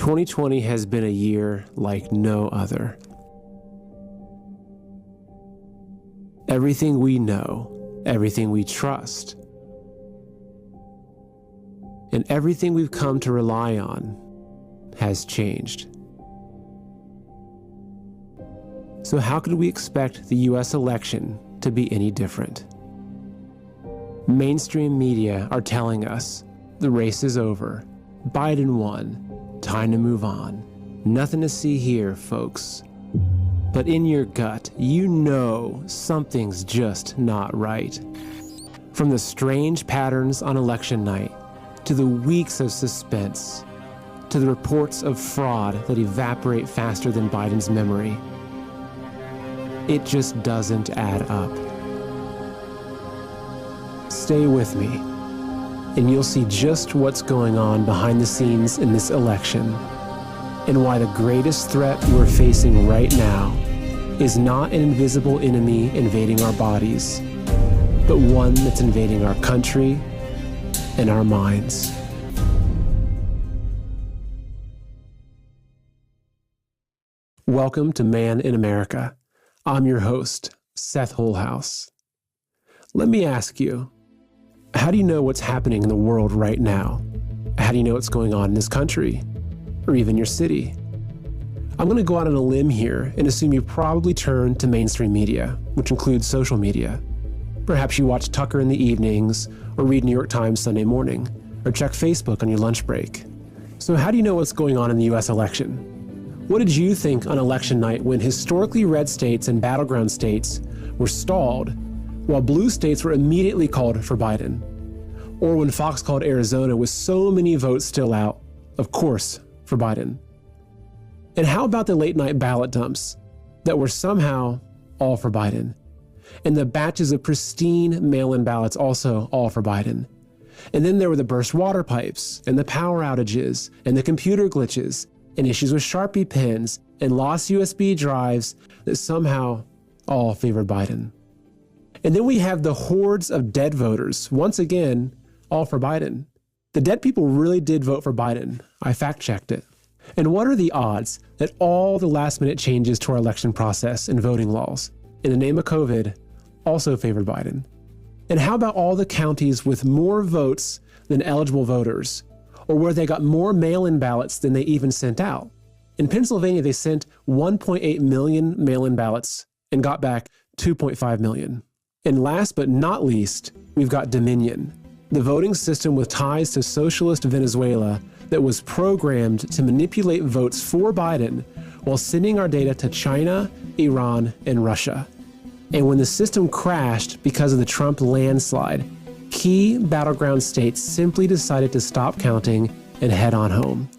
2020 has been a year like no other. Everything we know, everything we trust, and everything we've come to rely on has changed. So how could we expect the US election to be any different? Mainstream media are telling us the race is over, Biden won, time to move on. Nothing to see here, folks. But in your gut, you know something's just not right. From the strange patterns on election night, to the weeks of suspense, to the reports of fraud that evaporate faster than Biden's memory, it just doesn't add up. Stay with me, and you'll see just what's going on behind the scenes in this election, and why the greatest threat we're facing right now is not an invisible enemy invading our bodies, but one that's invading our country and our minds. Welcome to Man in America. I'm your host, Seth Holhouse. Let me ask you, how do you know what's happening in the world right now? How do you know what's going on in this country, or even your city? I'm going to go out on a limb here and assume you probably turn to mainstream media, which includes social media. Perhaps you watch Tucker in the evenings, or read New York Times Sunday morning, or check Facebook on your lunch break. So how do you know what's going on in the US election? What did you think on election night when historically red states and battleground states were stalled, while blue states were immediately called for Biden? Or when Fox called Arizona with so many votes still out, of course, for Biden? And how about the late night ballot dumps that were somehow all for Biden? And the batches of pristine mail-in ballots also all for Biden? And then there were the burst water pipes, and the power outages, and the computer glitches, and issues with Sharpie pens, and lost USB drives that somehow all favored Biden. And then we have the hordes of dead voters, once again, all for Biden. The dead people really did vote for Biden. I fact-checked it. And what are the odds that all the last-minute changes to our election process and voting laws, in the name of COVID, also favored Biden? And how about all the counties with more votes than eligible voters, or where they got more mail-in ballots than they even sent out? In Pennsylvania, they sent 1.8 million mail-in ballots and got back 2.5 million. And last but not least, we've got Dominion, the voting system with ties to socialist Venezuela that was programmed to manipulate votes for Biden while sending our data to China, Iran, and Russia. And when the system crashed because of the Trump landslide, key battleground states simply decided to stop counting and head on home.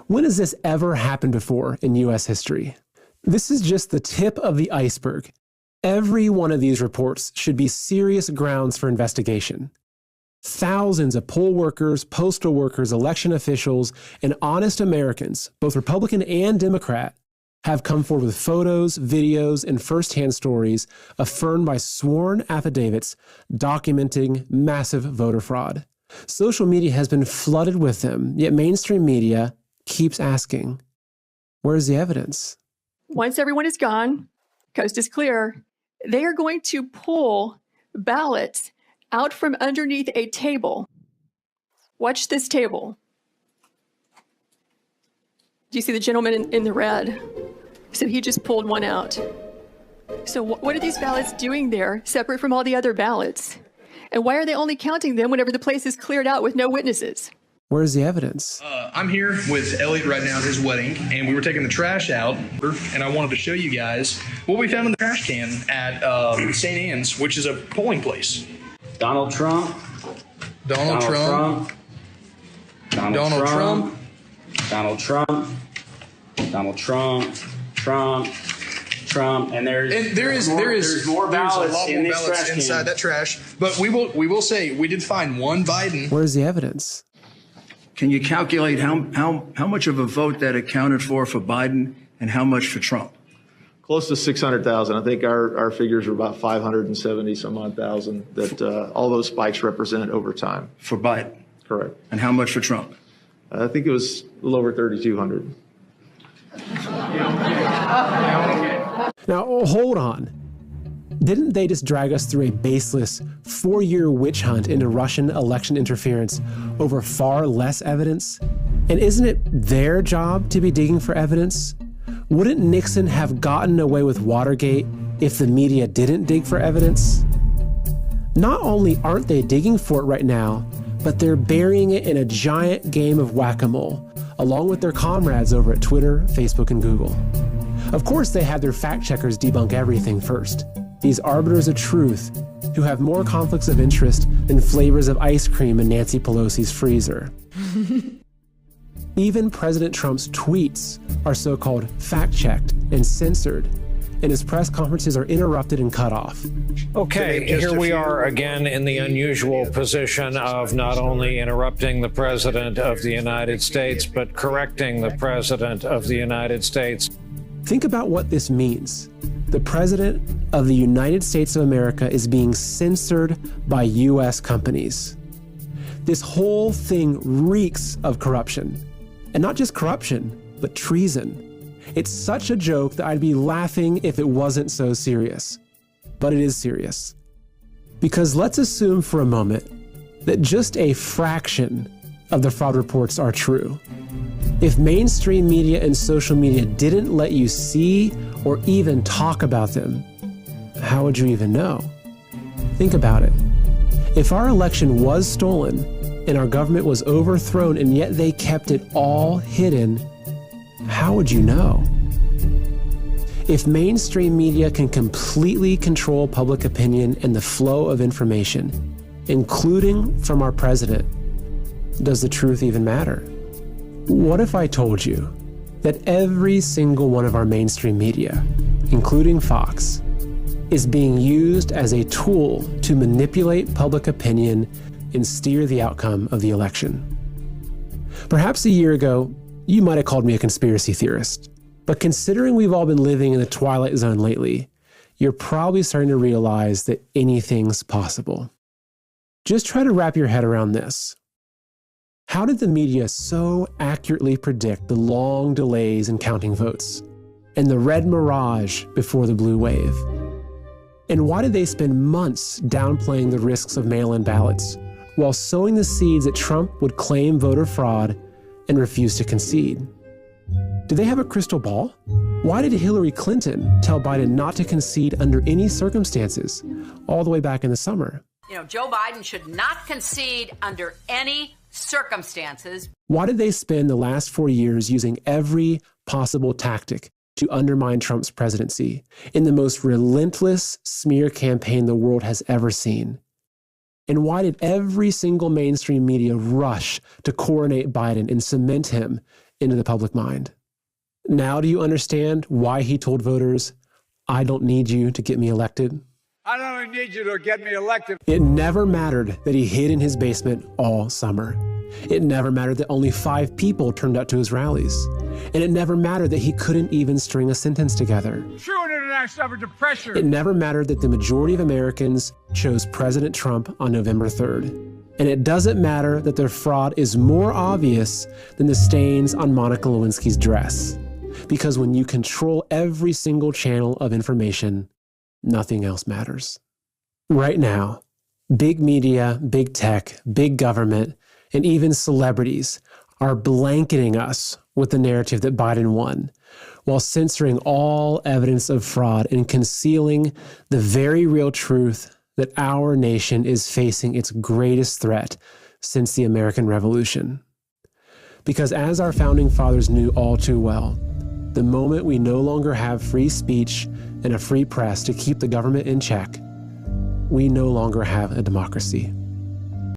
When has this ever happened before in US history? This is just the tip of the iceberg. Every one of these reports should be serious grounds for investigation. Thousands of poll workers, postal workers, election officials, and honest Americans, both Republican and Democrat, have come forward with photos, videos, and firsthand stories affirmed by sworn affidavits documenting massive voter fraud. Social media has been flooded with them, yet mainstream media keeps asking, where's the evidence? Once everyone is gone, coast is clear, they are going to pull ballots out from underneath a table. Watch this table. Do you see the gentleman in the red? So he just pulled one out. So what are these ballots doing there, separate from all the other ballots? And why are they only counting them whenever the place is cleared out with no witnesses? Where's the evidence? I'm here with Elliot right now at his wedding, and we were taking the trash out, and I wanted to show you guys what we found in the trash can at St. Anne's, which is a polling place. Donald Trump. Donald Trump. Donald Trump. Donald Trump. Donald Trump. Trump. And there's more ballots in this trash can. Inside that trash. But we will say we did find one Biden. Where's the evidence? Can you calculate how much of a vote that accounted for Biden and how much for Trump? Close to 600,000. I think our figures are about 570 some odd thousand that all those spikes represented over time. For Biden? Correct. And how much for Trump? I think it was a little over 3,200. Now, hold on. Didn't they just drag us through a baseless 4-year witch hunt into Russian election interference over far less evidence? And isn't it their job to be digging for evidence? Wouldn't Nixon have gotten away with Watergate if the media didn't dig for evidence? Not only aren't they digging for it right now, but they're burying it in a giant game of whack-a-mole, along with their comrades over at Twitter, Facebook, and Google. Of course, they had their fact-checkers debunk everything first. These arbiters of truth who have more conflicts of interest than flavors of ice cream in Nancy Pelosi's freezer. Even President Trump's tweets are so-called fact-checked and censored, and his press conferences are interrupted and cut off. Okay, here we are again in the unusual position of not only interrupting the President of the United States, but correcting the President of the United States. Think about what this means. The President of the United States of America is being censored by U.S. companies. This whole thing reeks of corruption. And not just corruption, but treason. It's such a joke that I'd be laughing if it wasn't so serious. But it is serious. Because let's assume for a moment that just a fraction of the fraud reports are true. If mainstream media and social media didn't let you see or even talk about them, how would you even know? Think about it. If our election was stolen and our government was overthrown and yet they kept it all hidden, how would you know? If mainstream media can completely control public opinion and the flow of information, including from our president, does the truth even matter? What if I told you that every single one of our mainstream media, including Fox, is being used as a tool to manipulate public opinion and steer the outcome of the election? Perhaps a year ago, you might have called me a conspiracy theorist, but considering we've all been living in the twilight zone lately, you're probably starting to realize that anything's possible. Just try to wrap your head around this. How did the media so accurately predict the long delays in counting votes and the red mirage before the blue wave? And why did they spend months downplaying the risks of mail-in ballots while sowing the seeds that Trump would claim voter fraud and refuse to concede? Do they have a crystal ball? Why did Hillary Clinton tell Biden not to concede under any circumstances all the way back in the summer? Joe Biden should not concede under any circumstances. Why did they spend the last 4 years using every possible tactic to undermine Trump's presidency in the most relentless smear campaign the world has ever seen? And why did every single mainstream media rush to coronate Biden and cement him into the public mind? Now do you understand why he told voters, "I don't need you to get me elected"? I don't need you to get me elected. It never mattered that he hid in his basement all summer. It never mattered that only 5 people turned out to his rallies. And it never mattered that he couldn't even string a sentence together. True international effort to pressure. It never mattered that the majority of Americans chose President Trump on November 3rd. And it doesn't matter that their fraud is more obvious than the stains on Monica Lewinsky's dress. Because when you control every single channel of information, nothing else matters. Right now, big media, big tech, big government, and even celebrities are blanketing us with the narrative that Biden won, while censoring all evidence of fraud and concealing the very real truth that our nation is facing its greatest threat since the American Revolution. Because as our founding fathers knew all too well, the moment we no longer have free speech and a free press to keep the government in check, we no longer have a democracy.